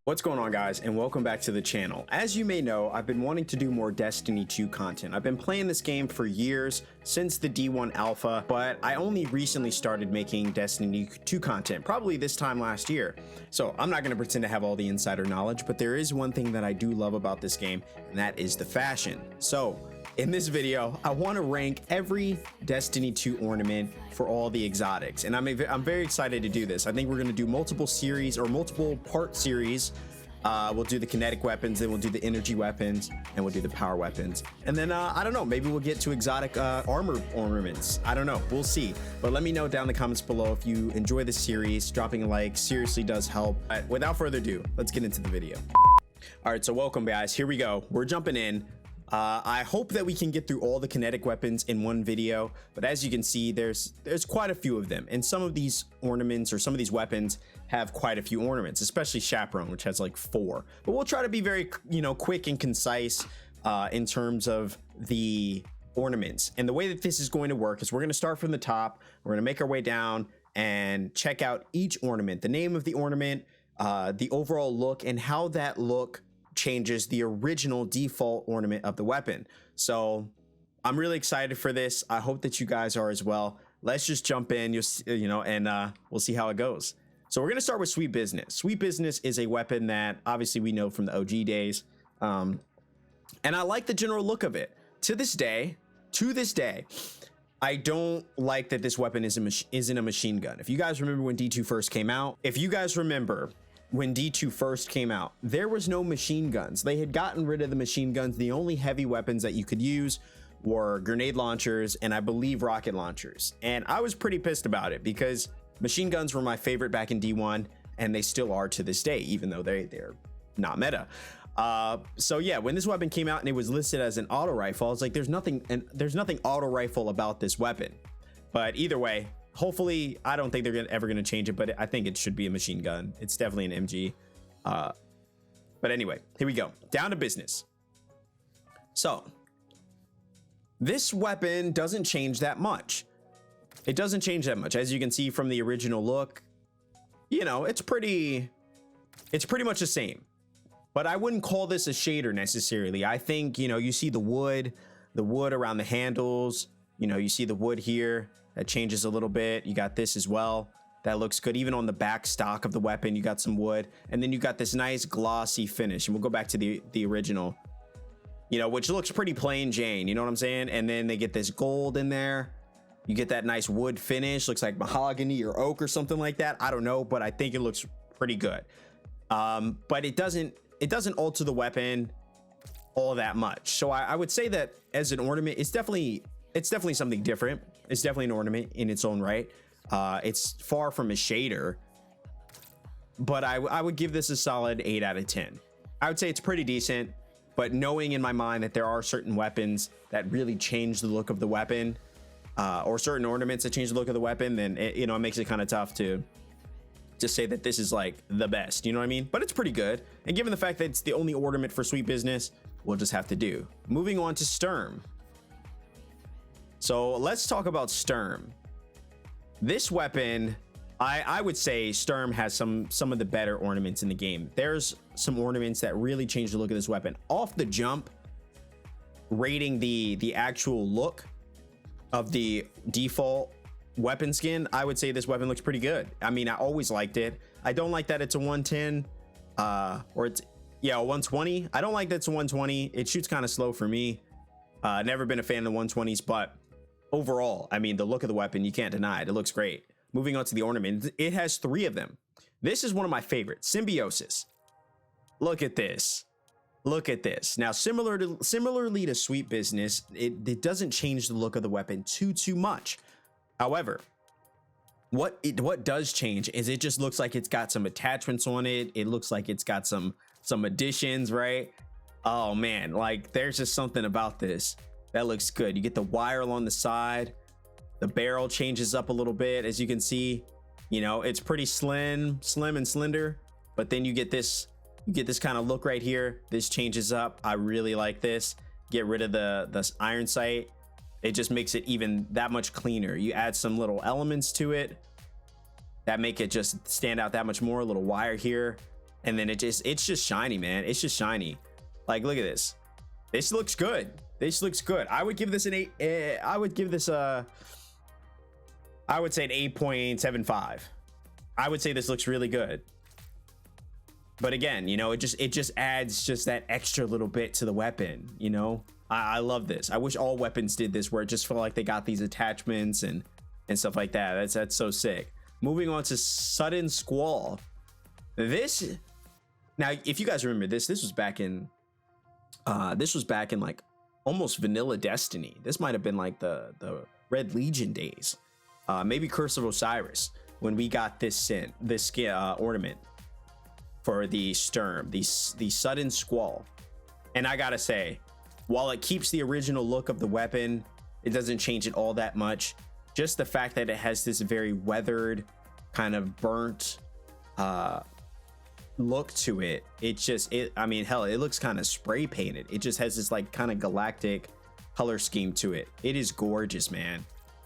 What's going on, guys, and welcome back to the channel. As you may know, I've been wanting to do more Destiny 2 content. I've been playing this game for years, since the D1 alpha, but I only recently started making Destiny 2 content, probably this time last year. So I'm not going to pretend to have all the insider knowledge, but there is one thing that I do love about this game, and that is the fashion. So in this video, I want to rank every Destiny 2 ornament for all the exotics, and I'm very excited to do this. I think we're going to do multiple series or multiple part series. We'll do the kinetic weapons, then we'll do the energy weapons, and we'll do the power weapons. And then, I don't know, maybe we'll get to exotic armor ornaments. I don't know, we'll see. But let me know down in the comments below if you enjoy this series. Dropping a like seriously does help. Without further ado, let's get into the video. All right, so welcome, guys. Here we go. We're jumping in. I hope that we can get through all the kinetic weapons in one video, but as you can see, there's quite a few of them, and some of these ornaments or some of these weapons have quite a few ornaments, especially chaperone, which has like 4. But we'll try to be very, quick and concise in terms of the ornaments. And the way that this is going to work is we're going to start from the top, we're going to make our way down and check out each ornament, the name of the ornament, the overall look, and how that look changes the original default ornament of the weapon. So I'm really excited for this. I hope that you guys are as well. Let's just jump in, and we'll see how it goes. So we're going to start with Sweet Business. Sweet Business is a weapon that obviously we know from the OG days. And I like the general look of it. To this day, I don't like that this weapon isn't a machine gun. If you guys remember when D2 first came out, when D2 first came out, there was no machine guns. They had gotten rid of the machine guns. The only heavy weapons that you could use were grenade launchers and I believe rocket launchers. And I was pretty pissed about it because machine guns were my favorite back in D1, and they still are to this day, even though they're not meta. So yeah, when this weapon came out and it was listed as an auto rifle, I was like, there's nothing auto rifle about this weapon. But either way, hopefully, I don't think they're ever gonna change it, but I think it should be a machine gun. It's definitely an MG. But anyway, here we go. Down to business. So this weapon doesn't change that much. It doesn't change that much. As you can see from the original look, it's pretty much the same. But I wouldn't call this a shader necessarily. I think, you see the wood around the handles, you see the wood here. That changes a little bit. You got this as well. That looks good. Even on the back stock of the weapon, you got some wood. And then you got this nice glossy finish. And we'll go back to the original, which looks pretty plain Jane. You know what I'm saying? And then they get this gold in there. You get that nice wood finish. Looks like mahogany or oak or something like that. I don't know, but I think it looks pretty good. But it doesn't alter the weapon all that much. So I would say that as an ornament, it's definitely something different. It's definitely an ornament in its own right. It's far from a shader, but I would give this a solid 8 out of 10. I would say it's pretty decent, but knowing in my mind that there are certain weapons that really change the look of the weapon, or certain ornaments that change the look of the weapon, then it makes it kind of tough to just say that this is like the best, you know what I mean? But it's pretty good. And given the fact that it's the only ornament for Sweet Business, we'll just have to do. Moving on to Sturm. So let's talk about Sturm. This weapon, I would say Sturm has some of the better ornaments in the game. There's some ornaments that really change the look of this weapon. Off the jump, rating the actual look of the default weapon skin, I would say this weapon looks pretty good. I mean, I always liked it. I don't like that it's a 110, or it's, yeah, a 120. I don't like that it's a 120. It shoots kind of slow for me. Never been a fan of the 120s, but overall, I mean, the look of the weapon, you can't deny it. It looks great. Moving on to the ornament, it has 3 of them. This is one of my favorites, Symbiosis. Look at this. Look at this. Now, similarly to Sweet Business, it doesn't change the look of the weapon too much. However, what does change is it just looks like it's got some attachments on it. It looks like it's got some additions, right? Oh man, like there's just something about this that looks good. You get the wire along the side. The barrel changes up a little bit, as you can see. It's pretty slim and slender, but then you get this kind of look right here. This changes up. I really like this. Get rid of the iron sight. It just makes it even that much cleaner. You add some little elements to it that make it just stand out that much more. A little wire here. And then it's just shiny, man. It's just shiny. Like, look at this. This looks good. This looks good. I would give this an 8. I would give this a, I would say an 8.75. I would say this looks really good. But again, you know, it just adds just that extra little bit to the weapon, you know. I love this. I wish all weapons did this, where it just felt like they got these attachments and stuff like that. That's so sick. Moving on to Sudden Squall. This, now if you guys remember this was back in like almost vanilla Destiny. This might have been like the Red Legion days, maybe Curse of Osiris, when we got this ornament for the Sturm, the Sudden Squall. And I gotta say, while it keeps the original look of the weapon, it doesn't change it all that much. Just the fact that it has this very weathered, kind of burnt look to it. I mean, hell, it looks kind of spray painted. It just has this like kind of galactic color scheme to it. It is gorgeous, man.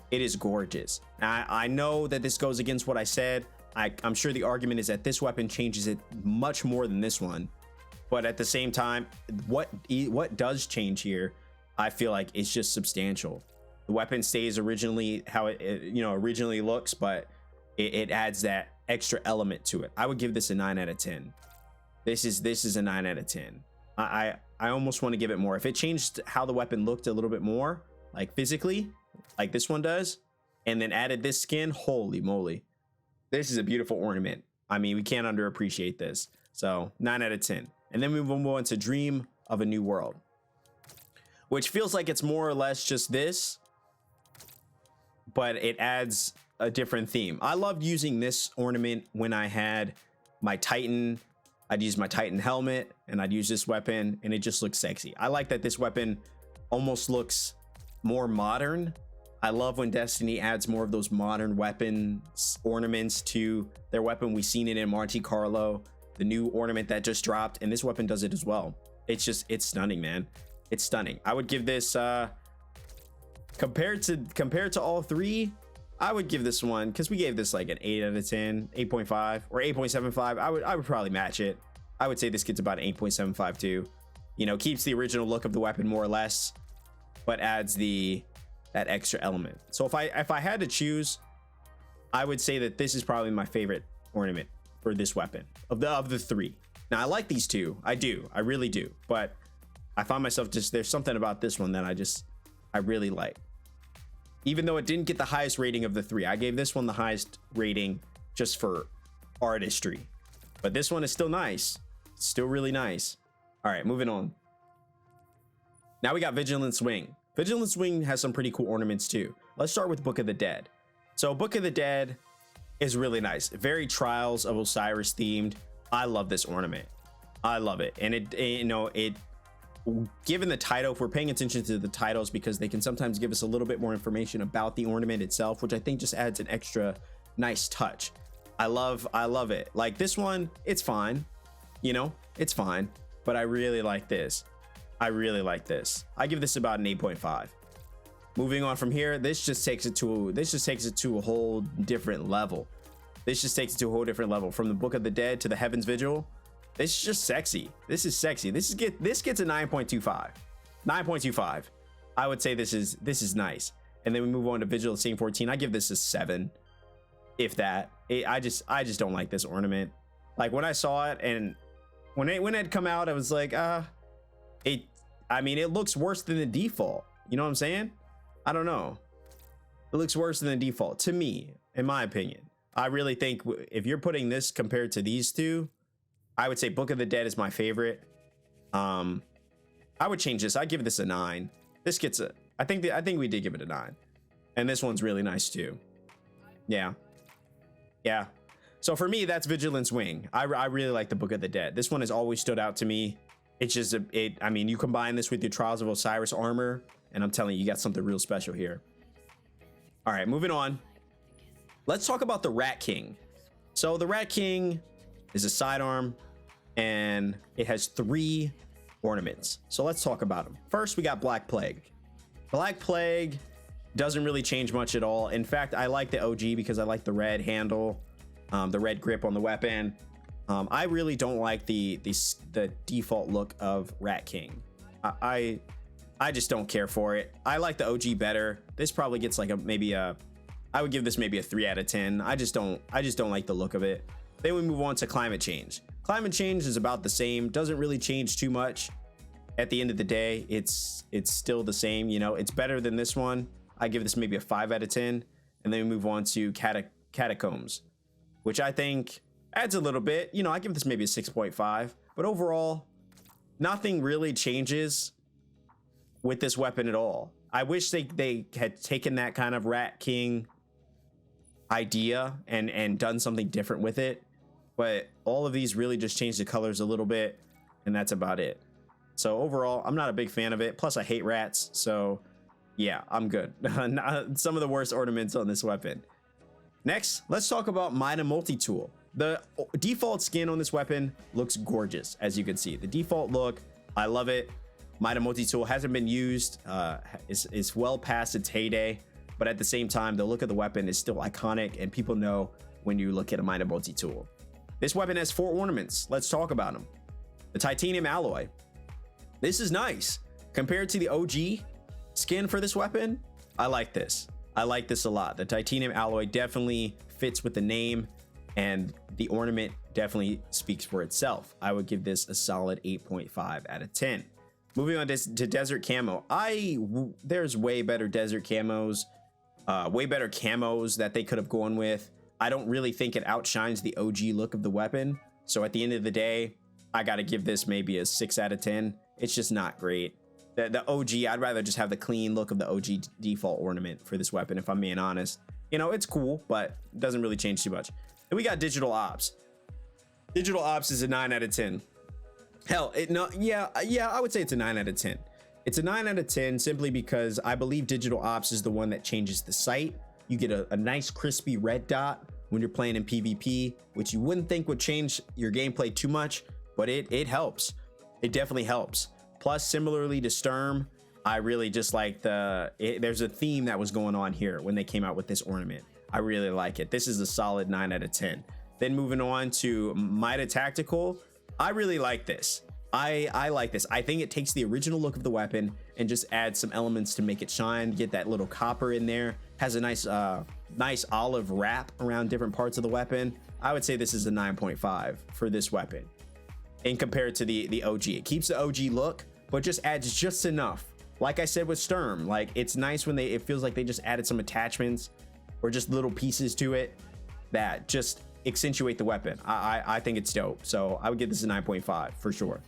It is gorgeous. I know that this goes against what I said. I'm sure the argument is that this weapon changes it much more than this one. But at the same time, what does change here, I feel like it's just substantial. The weapon stays originally how it originally looks, but it adds that extra element to it. I would give this a 9 out of 10. This is a 9 out of 10. I almost want to give it more. If it changed how the weapon looked a little bit more, like physically, like this one does, and then added this skin, holy moly. This is a beautiful ornament. I mean, we can't underappreciate this. So 9 out of 10. And then we move on to Dream of a New World, which feels like it's more or less just this, but it adds a different theme. I loved using this ornament when I had my Titan. I'd use my Titan helmet and I'd use this weapon, and it just looks sexy. I like that this weapon almost looks more modern. I love when Destiny adds more of those modern weapons ornaments to their weapon. We've seen it in Monte Carlo, the new ornament that just dropped, and this weapon does it as well. It's stunning, man. It's stunning. I would give this compared to all three, I would give this one, because we gave this like an 8 out of 10, 8.5 or 8.75. I would probably match it. I would say this gets about an 8.75 too. You know, keeps the original look of the weapon more or less, but adds that extra element. So if I had to choose, I would say that this is probably my favorite ornament for this weapon of the three. Now I like these two, I really do, but I find myself there's something about this one that I really like. Even though it didn't get the highest rating of the three, I gave this one the highest rating just for artistry, but this one is still nice. It's still really nice. All right, moving on. Now we got Vigilance Wing. Vigilance Wing has some pretty cool ornaments too. Let's start with Book of the Dead. So Book of the Dead is really nice, very Trials of Osiris themed. I love this ornament. I love it. And it given the title, if we're paying attention to the titles, because they can sometimes give us a little bit more information about the ornament itself, which I think just adds an extra nice touch. I love it. Like this one, it's fine, it's fine, but I really like this. I really like this. I give this about an 8.5. Moving on from here, this just takes it to a whole different level. This just takes it to a whole different level. From the Book of the Dead to the Heaven's Vigil, this is just sexy. This is sexy. This gets a 9.25. 9.25. I would say this is nice. And then we move on to Vigilance Wing 14. I give this a 7, if that. I just don't like this ornament. Like when I saw it and when it had come out, I was like, it looks worse than the default. You know what I'm saying? I don't know. It looks worse than the default to me, in my opinion. I really think if you're putting this compared to these two, I would say Book of the Dead is my favorite. I would change this. I'd give this a 9. This gets a, I think we did give it a 9. And this one's really nice too. Yeah. So for me, that's Vigilance Wing. I really like the Book of the Dead. This one has always stood out to me. It's just you combine this with your Trials of Osiris armor, and I'm telling you, you got something real special here. All right, moving on. Let's talk about the Rat King. So the Rat King is a sidearm, and it has 3 ornaments. So let's talk about them. First, we got Black Plague. Black Plague doesn't really change much at all. In fact, I like the OG because I like the red handle, the red grip on the weapon. I really don't like the default look of Rat King. I just don't care for it. I like the OG better. This probably gets like I would give this maybe a 3 out of 10. I just don't like the look of it. Then we move on to climate change. Climate change is about the same, doesn't really change too much. At the end of the day, it's still the same, you know. It's better than this one. I give this maybe a 5 out of 10. And then we move on to catacombs, which I think adds a little bit. You know, I give this maybe a 6.5. But overall, nothing really changes with this weapon at all. I wish they had taken that kind of Rat King idea and done something different with it. But all of these really just change the colors a little bit, and that's about it. So overall, I'm not a big fan of it. Plus, I hate rats. So yeah, I'm good. Some of the worst ornaments on this weapon. Next, let's talk about Mida Multitool. The default skin on this weapon looks gorgeous, as you can see. The default look, I love it. Mida Multitool hasn't been used. It's well past its heyday, but at the same time, the look of the weapon is still iconic, and people know when you look at a Mida Multitool. This weapon has 4 ornaments. Let's talk about them. The titanium alloy. This is nice. Compared to the OG skin for this weapon, I like this. I like this a lot. The titanium alloy definitely fits with the name, and the ornament definitely speaks for itself. I would give this a solid 8.5 out of 10. Moving on to desert camo. There's way better desert camos, way better camos that they could have gone with. I don't really think it outshines the OG look of the weapon. So at the end of the day, I got to give this maybe a 6 out of 10. It's just not great. The OG, I'd rather just have the clean look of the OG default ornament for this weapon, if I'm being honest. You know, it's cool, but it doesn't really change too much. Then we got digital ops. Digital ops is a 9 out of 10. Hell, I would say it's a 9 out of 10. It's a 9 out of 10 simply because I believe digital ops is the one that changes the sight. You get a nice crispy red dot when you're playing in PvP, which you wouldn't think would change your gameplay too much, but it helps. It definitely helps. Plus, similarly to Sturm, I really just like there's a theme that was going on here when they came out with this ornament. I really like it. This is a solid 9 out of 10. Then moving on to Mida Tactical, I really like this. I like this. I think it takes the original look of the weapon and just adds some elements to make it shine. Get that little copper in there. Has a nice olive wrap around different parts of the weapon. I would say this is a 9.5 for this weapon. And compared to the OG, it keeps the OG look, but just adds just enough. Like I said with Sturm, like it's nice when it feels like they just added some attachments or just little pieces to it that just accentuate the weapon. I think it's dope. So I would give this a 9.5 for sure.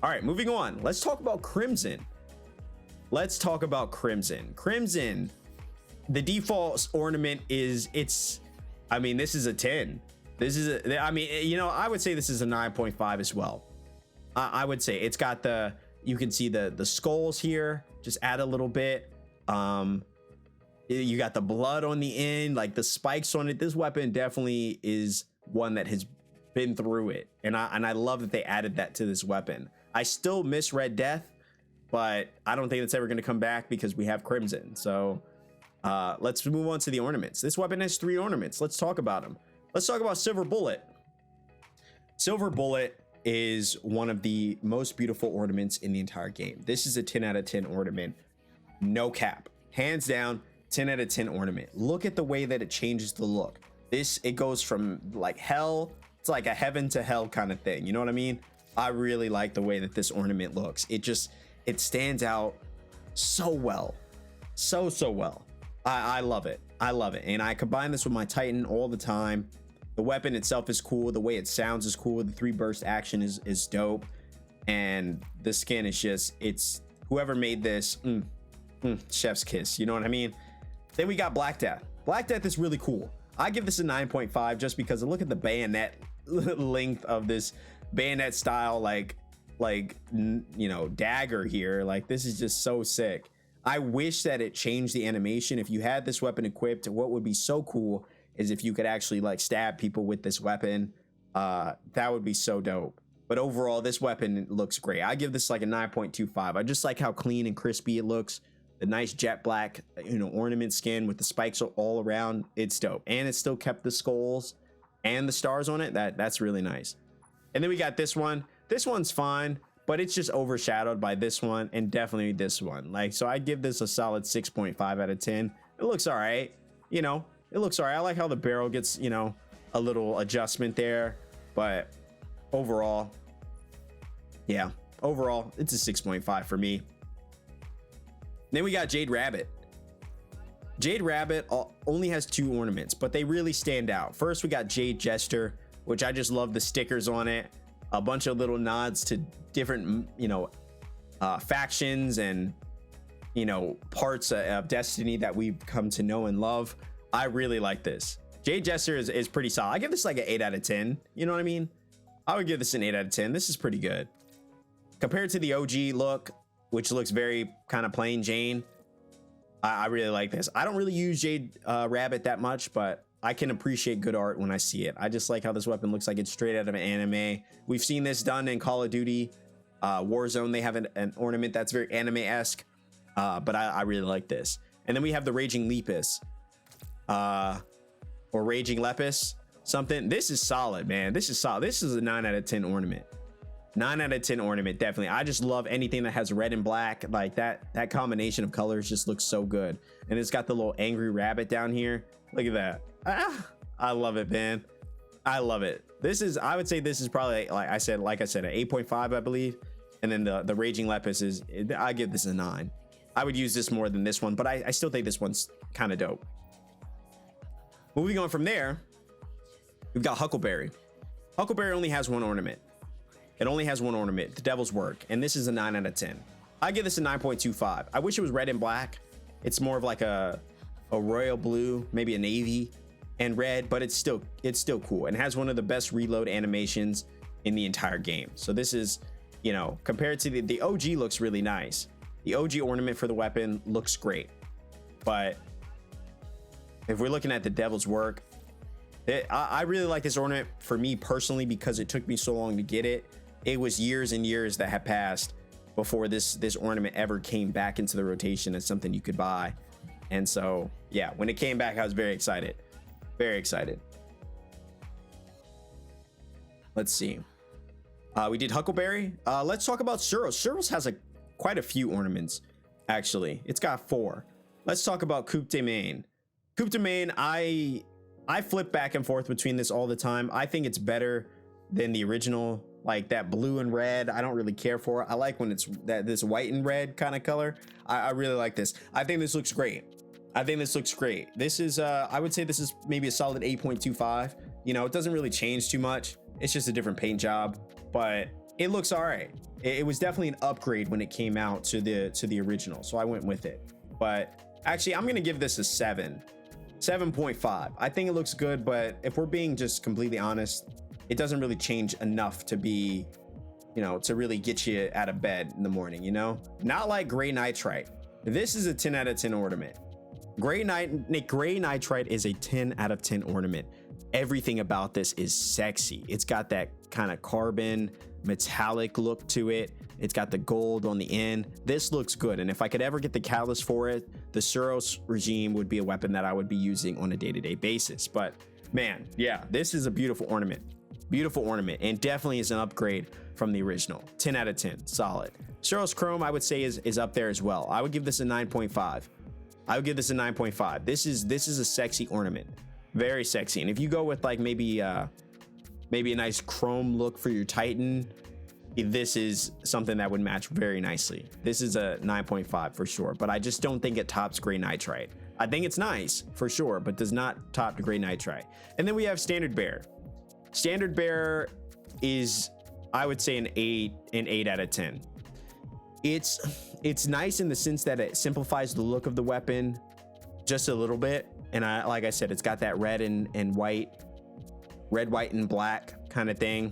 All right, moving on. Let's talk about Crimson. Let's talk about Crimson. Crimson, the default ornament is this is a 10. I would say this is a 9.5 as well. I would say it's got you can see the skulls here, just add a little bit. You got the blood on the end, like the spikes on it. This weapon definitely is one that has been through it. And I love that they added that to this weapon. I still miss Red Death, but I don't think that's ever going to come back because we have Crimson. So let's move on to the ornaments. This weapon has 3 ornaments. Let's talk about them. Let's talk about Silver Bullet. Silver Bullet is one of the most beautiful ornaments in the entire game. This is a 10 out of 10 ornament. No cap. Hands down, 10 out of 10 ornament. Look at the way that it changes the look. It goes from like hell to like a heaven to hell kind of thing. You know what I mean? I really like the way that this ornament looks. It stands out so well. So well. I love it. I love it. And I combine this with my Titan all the time. The weapon itself is cool. The way it sounds is cool. The 3 burst action is dope. And the skin is just, whoever made this, chef's kiss. You know what I mean? Then we got Black Death. Black Death is really cool. I give this a 9.5 just because look at the bayonet length of this bayonet style, dagger here. Like, this is just so sick. I wish that it changed the animation. If you had this weapon equipped, what would be so cool is if you could actually like stab people with this weapon. That would be so dope. But overall, this weapon looks great. I give this like a 9.25. I just like how clean and crispy it looks. The nice jet black, ornament skin with the spikes all around. It's dope. And it still kept the skulls. and the stars on it, that's really nice. And then we got this one. This one's fine, but it's just overshadowed by this one and definitely this one. Like, so I give this a solid 6.5 out of 10. It looks all right. You know, it looks all right. I like how the barrel gets, you know, a little adjustment there, but overall, yeah, overall, it's a 6.5 for me. Then we got Jade Rabbit. Jade Rabbit only has 2 ornaments, but they really stand out. First, we got Jade Jester, which I just love the stickers on it. A bunch of little nods to different, you know, factions and, you know, parts of Destiny that we've come to know and love. I really like this. Jade Jester is pretty solid. I give this like an 8 out of 10. You know what I mean? I would give this an 8 out of 10. This is pretty good. Compared to the OG look, which looks very kind of plain Jane, I really like this. I don't really use Jade Rabbit that much, but I can appreciate good art when I see it. I just like how this weapon looks like it's straight out of an anime. We've seen this done in Call of Duty Warzone. They have an ornament that's very anime-esque, but I really like this. And then we have the Raging Lepus, or Raging Lepus, something. This is solid, man. This is solid. This is a 9 out of 10 ornament. 9 out of 10 ornament, definitely. I just love anything that has red and black. Like that combination of colors just looks so good. And it's got the little angry rabbit down here. Look at that. I love it, man. I love it. I would say this is probably, like I said, an 8.5, I believe. And then the Raging Lepus I give this a 9. I would use this more than this one, but I still think this one's kind of dope. Moving on from there, we've got Huckleberry. Huckleberry only has 1 ornament. It only has 1 ornament, the Devil's Work, and this is a 9 out of 10. I give this a 9.25. I wish it was red and black. It's more of like a royal blue, maybe a navy and red, but it's still cool and has one of the best reload animations in the entire game. So this is, you know, compared to the OG looks really nice. The OG ornament for the weapon looks great, but if we're looking at the Devil's Work, I really like this ornament for me personally because it took me so long to get it. It was years and years that had passed before this ornament ever came back into the rotation as something you could buy. And so, yeah, when it came back, I was very excited. Very excited. Let's see. We did Huckleberry. Let's talk about Cerberus. Cerberus has quite a few ornaments, actually. It's got 4. Let's talk about Coupe de Main. Coupe de Main, I flip back and forth between this all the time. I think it's better than the original, like that blue and red. I don't really care for it. I like when it's this white and red kind of color. I really like this. I think this looks great. This is I would say this is maybe a solid 8.25. You know, it doesn't really change too much. It's just a different paint job, but it looks all right. It was definitely an upgrade when it came out to the original, so I went with it. But actually, I'm gonna give this a 7.5. I think it looks good, but if we're being just completely honest, it doesn't really change enough to be, you know, to really get you out of bed in the morning, you know? Not like Gray Nitrite. This is a 10 out of 10 ornament. Gray Nitrite is a 10 out of 10 ornament. Everything about this is sexy. It's got that kind of carbon metallic look to it. It's got the gold on the end. This looks good. And if I could ever get the catalyst for it, the Cerberus regime would be a weapon that I would be using on a day-to-day basis. But man, yeah, this is a beautiful ornament. Beautiful ornament, and definitely is an upgrade from the original. 10 out of 10, solid. Cerberus Chrome, I would say is up there as well. I would give this a 9.5. This is a sexy ornament, very sexy. And if you go with like maybe a nice chrome look for your Titan, this is something that would match very nicely. This is a 9.5 for sure, but I just don't think it tops Gray Nitrite. I think it's nice for sure, but does not top Gray Nitrite. And then we have Standard Bearer. Standard Bearer is, I would say, an 8 out of 10. It's nice in the sense that it simplifies the look of the weapon just a little bit. And like I said, it's got that red, white, and black kind of thing.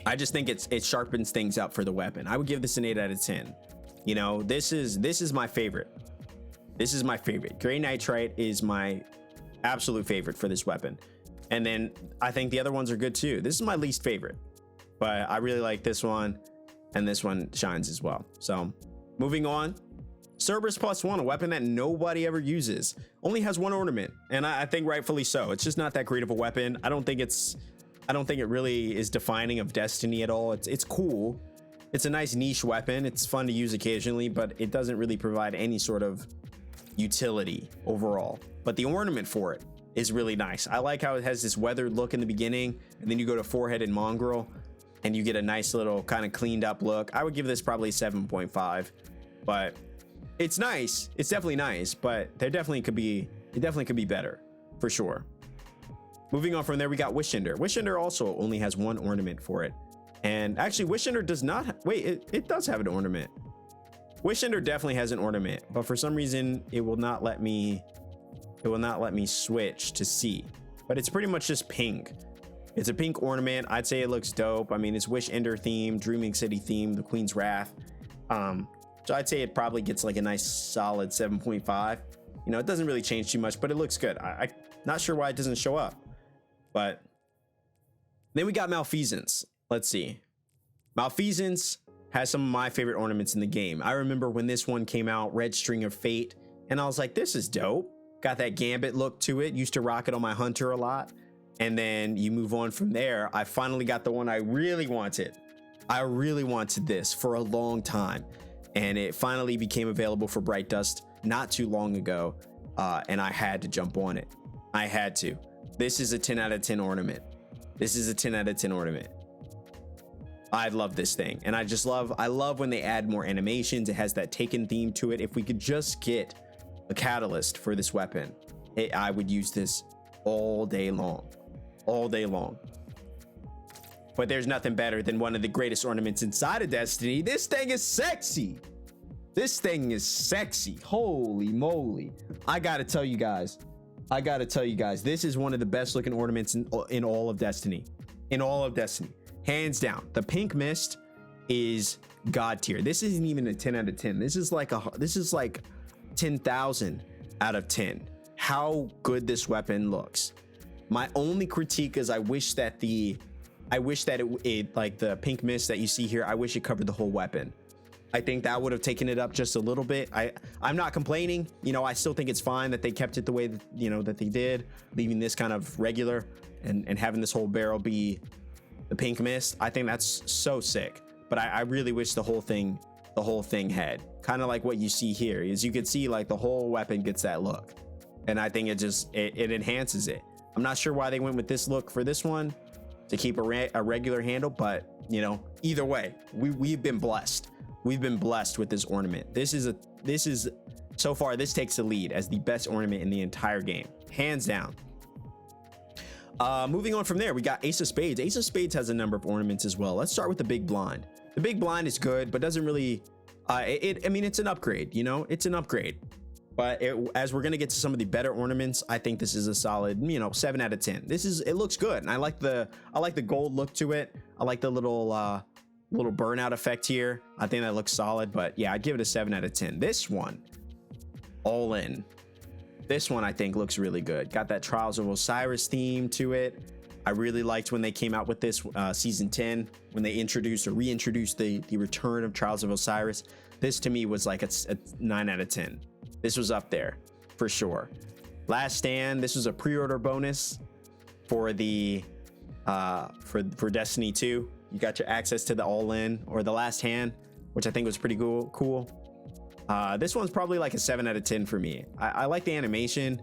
I just think it sharpens things up for the weapon. I would give this an 8 out of 10. You know, this is my favorite. Gray Nitrite is my absolute favorite for this weapon. And then I think the other ones are good too. This is my least favorite, but I really like this one, and this one shines as well. So moving on, Cerberus +1, a weapon that nobody ever uses, only has 1 ornament, and I think rightfully so. It's just not that great of a weapon. I don't think it really is defining of Destiny at all. It's cool. It's a nice niche weapon. It's fun to use occasionally, but it doesn't really provide any sort of utility overall. But the ornament for it is really nice. I like how it has this weathered look in the beginning, and then you go to forehead and mongrel, and you get a nice little kind of cleaned up look. I would give this probably 7.5, but it's nice. It's definitely nice, but it definitely could be better for sure. Moving on from there, we got Wishington. Wishington also only has 1 ornament for it. And actually, Wishington does not, wait, it does have an ornament. Wishington definitely has an ornament, but for some reason it will not let me switch to C. But it's pretty much just pink. It's a pink ornament. I'd say it looks dope. I mean, it's Wishington theme, Dreaming City theme, the Queen's Wrath. So I'd say it probably gets like a nice solid 7.5. You know, it doesn't really change too much, but it looks good. I'm not sure why it doesn't show up. But then we got Malfeasance. Let's see. Malfeasance has some of my favorite ornaments in the game. I remember when this one came out, Red String of Fate, and I was like, this is dope. Got that gambit look to it. Used to rock it on my hunter a lot. And then you move on from there. I finally got the one I really wanted. I really wanted this for a long time. And it finally became available for Bright Dust not too long ago. And I had to jump on it. I had to. This is a 10 out of 10 ornament. This is a 10 out of 10 ornament. I love this thing. And I love when they add more animations. It has that Taken theme to it. If we could just get a catalyst for this weapon, I would use this all day long. All day long. But there's nothing better than one of the greatest ornaments inside of Destiny. This thing is sexy. This thing is sexy. Holy moly. I gotta tell you guys, this is one of the best looking ornaments in all of Destiny. In all of Destiny. Hands down. The pink mist is god tier. This isn't even a 10 out of 10. This is like 10,000 out of 10. How good this weapon looks. My only critique is I wish that it like the pink mist that you see here, I wish it covered the whole weapon. I think that would have taken it up just a little bit. I'm not complaining. You know, I still think it's fine that they kept it the way that, you know, that they did, leaving this kind of regular and having this whole barrel be the pink mist. I think that's so sick. But I really wish the whole thing had kind of like what you see here. As you can see, like the whole weapon gets that look. And I think it enhances it. I'm not sure why they went with this look for this one to keep a regular handle, but you know, either way, we've been blessed. We've been blessed with this ornament. This is so far, this takes the lead as the best ornament in the entire game, hands down. Moving on from there, we got Ace of Spades. Ace of Spades has a number of ornaments as well. Let's start with the Big Blind. The Big Blind is good, but doesn't really. I mean, it's an upgrade. You know, it's an upgrade. But as we're gonna get to some of the better ornaments, I think this is a solid, you know, 7 out of 10. It looks good, and I like the gold look to it. I like the little burnout effect here. I think that looks solid. But yeah, I'd give it a 7 out of 10. This one, all in. This one I think looks really good. Got that Trials of Osiris theme to it. I really liked when they came out with this season 10, when they introduced or reintroduced the return of Trials of Osiris. This to me was like a 9 out of 10. This was up there for sure. Last Stand. This was a pre-order bonus for the for Destiny 2. You got your access to the all-in or the last hand, which I think was pretty cool. This one's probably like a 7 out of 10 for me. I like the animation.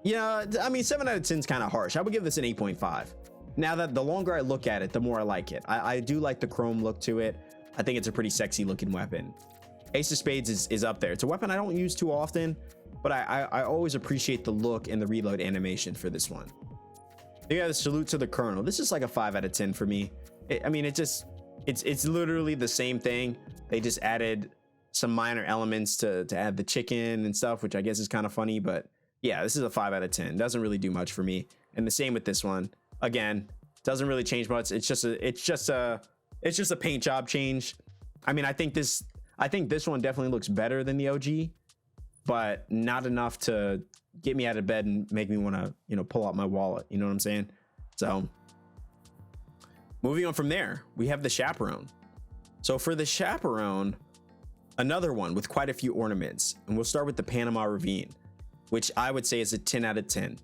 Yeah, I mean, 7 out of 10 is kind of harsh. I would give this an 8.5. Now that the longer I look at it, the more I like it. I do like the chrome look to it. I think it's a pretty sexy looking weapon. Ace of Spades is up there. It's a weapon I don't use too often, but I always appreciate the look and the reload animation for this one. You got the Salute to the Colonel. This is like a 5 out of 10 for me. I mean, it's literally the same thing. They just added some minor elements to add the chicken and stuff, which I guess is kind of funny, but yeah, this is a 5 out of 10. Doesn't really do much for me. And the same with this one. Again, doesn't really change much. It's just a paint job change. I mean, I think this one definitely looks better than the OG, but not enough to get me out of bed and make me want to, you know, pull out my wallet. You know what I'm saying? So moving on from there, we have the Chaperone. So for the Chaperone, Another one with quite a few ornaments, and we'll start with the Panama Ravine, which I would say is a 10 out of 10.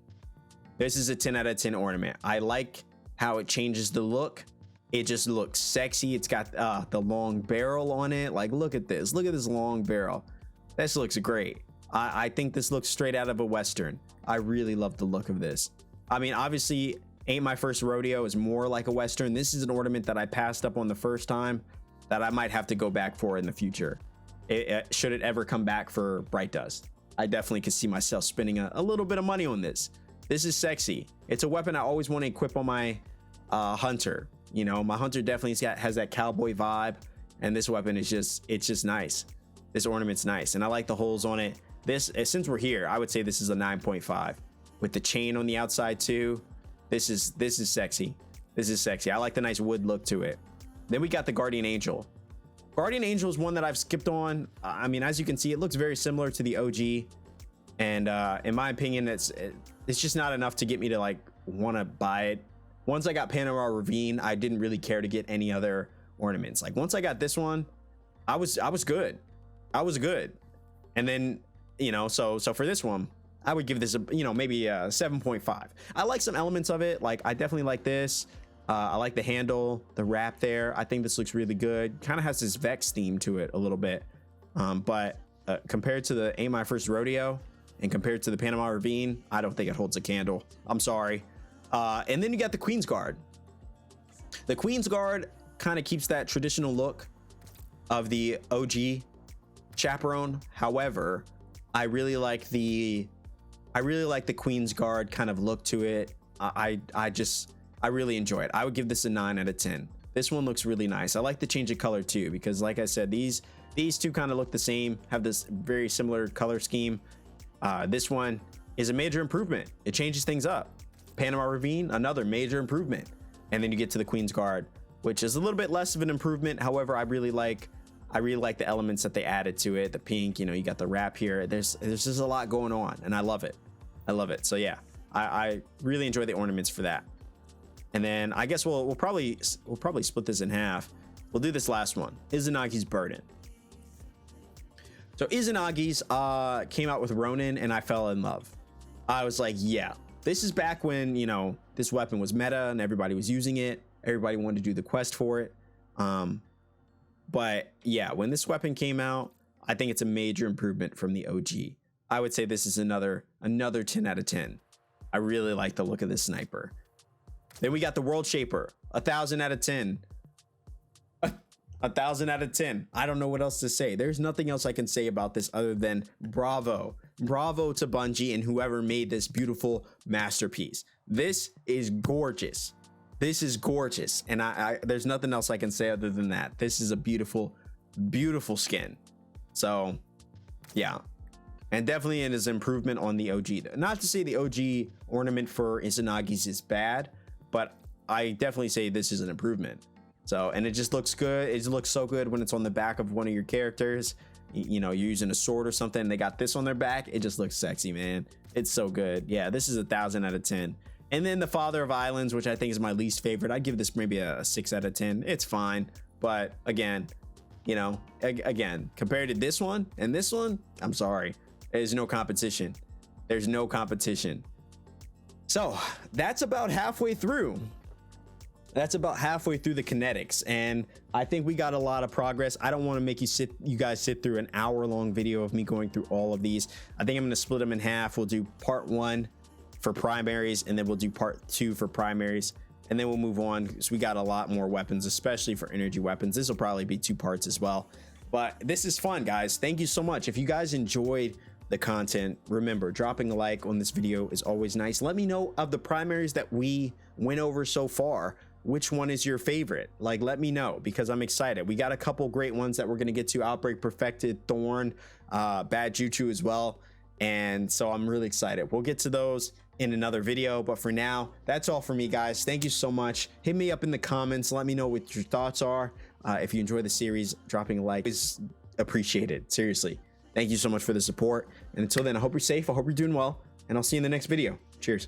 This is a 10 out of 10 ornament. I like how it changes the look. It just looks sexy. It's got the long barrel on it. Like, look at this. Look at this long barrel. This looks great. I think this looks straight out of a Western. I really love the look of this. I mean, obviously, Ain't My First Rodeo is more like a Western. This is an ornament that I passed up on the first time that I might have to go back for in the future. Should it ever come back for Bright Dust. I definitely could see myself spending a little bit of money on this. This is sexy. It's a weapon I always want to equip on my hunter. You know, my hunter definitely has that cowboy vibe, and this weapon is just nice. This ornament's nice, and I like the holes on it. This, since we're here, I would say this is a 9.5 with the chain on the outside too. This is sexy. This is sexy. I like the nice wood look to it. Then we got the Guardian Angel. Guardian Angel is one that I've skipped on. I mean, as you can see, it looks very similar to the OG, and in my opinion, it's just not enough to get me to like want to buy it. Once I got Panama Ravine, I didn't really care to get any other ornaments. Like, once I got this one, I was good. I was good. And then, you know, so for this one, I would give this a, you know, maybe a 7.5. I like some elements of it. Like, I definitely like this. I like the handle, the wrap there. I think this looks really good. Kind of has this Vex theme to it a little bit. But compared to the Ain't My First Rodeo and compared to the Panama Ravine, I don't think it holds a candle. I'm sorry. And then you got the Queen's Guard. The Queen's Guard kind of keeps that traditional look of the OG chaperone. However, I really like the Queen's Guard kind of look to it. I really enjoy it. I would give this a 9 out of 10. This one looks really nice. I like the change of color too, because like I said, these two kind of look the same, have this very similar color scheme. This one is a major improvement. It changes things up. Panama Ravine, another major improvement. And then you get to the Queen's Guard, which is a little bit less of an improvement. However, I really like the elements that they added to it. The pink, you know, you got the wrap here. There's just a lot going on, and I love it. I love it. So yeah, I really enjoy the ornaments for that. And then I guess we'll probably split this in half. We'll do this last one, Izanagi's Burden. So Izanagi's came out with Ronin, and I fell in love. I was like, yeah, this is back when, you know, this weapon was meta and everybody was using it. Everybody wanted to do the quest for it. But yeah, when this weapon came out, I think it's a major improvement from the OG. I would say this is another 10 out of 10. I really like the look of this sniper. Then we got the World Shaper, 1,000 out of 10. 1,000 out of 10. I don't know what else to say. There's nothing else I can say about this other than bravo. Bravo to Bungie and whoever made this beautiful masterpiece. This is gorgeous. This is gorgeous. And there's nothing else I can say other than that. This is a beautiful, beautiful skin. So yeah. And definitely it is an improvement on the OG. Not to say the OG ornament for Izanagi's is bad, but I definitely say this is an improvement. So, and it just looks good. It looks so good when it's on the back of one of your characters. You know, you're using a sword or something, and they got this on their back. It just looks sexy, man. It's so good. Yeah, this is 1,000 out of 10. And then the Father of Islands, which I think is my least favorite. I'd give this maybe a 6 out of 10. It's fine. But again, you know, again, compared to this one and this one, I'm sorry. There's no competition. There's no competition. So that's about halfway through. That's about halfway through the kinetics, and I think we got a lot of progress. I don't want to make you guys sit through an hour-long video of me going through all of these. I think I'm going to split them in half. We'll do part 1 for primaries, and then we'll do part 2 for primaries, and then we'll move on because we got a lot more weapons, especially for energy weapons. This will probably be 2 parts as well, but this is fun, guys. Thank you so much. If you guys enjoyed the content, remember, dropping a like on this video is always nice. Let me know of the primaries that we went over so far, which one is your favorite. Like, let me know, because I'm excited. We got a couple great ones that we're going to get to: Outbreak, Perfected, Thorn, Bad Juju as well. And so I'm really excited. We'll get to those in another video, but for now, that's all for me, guys. Thank you so much. Hit me up in the comments. Let me know what your thoughts are. If you enjoy the series, dropping a like is appreciated. Seriously. Thank you so much for the support. And until then, I hope you're safe. I hope you're doing well, and I'll see you in the next video. Cheers.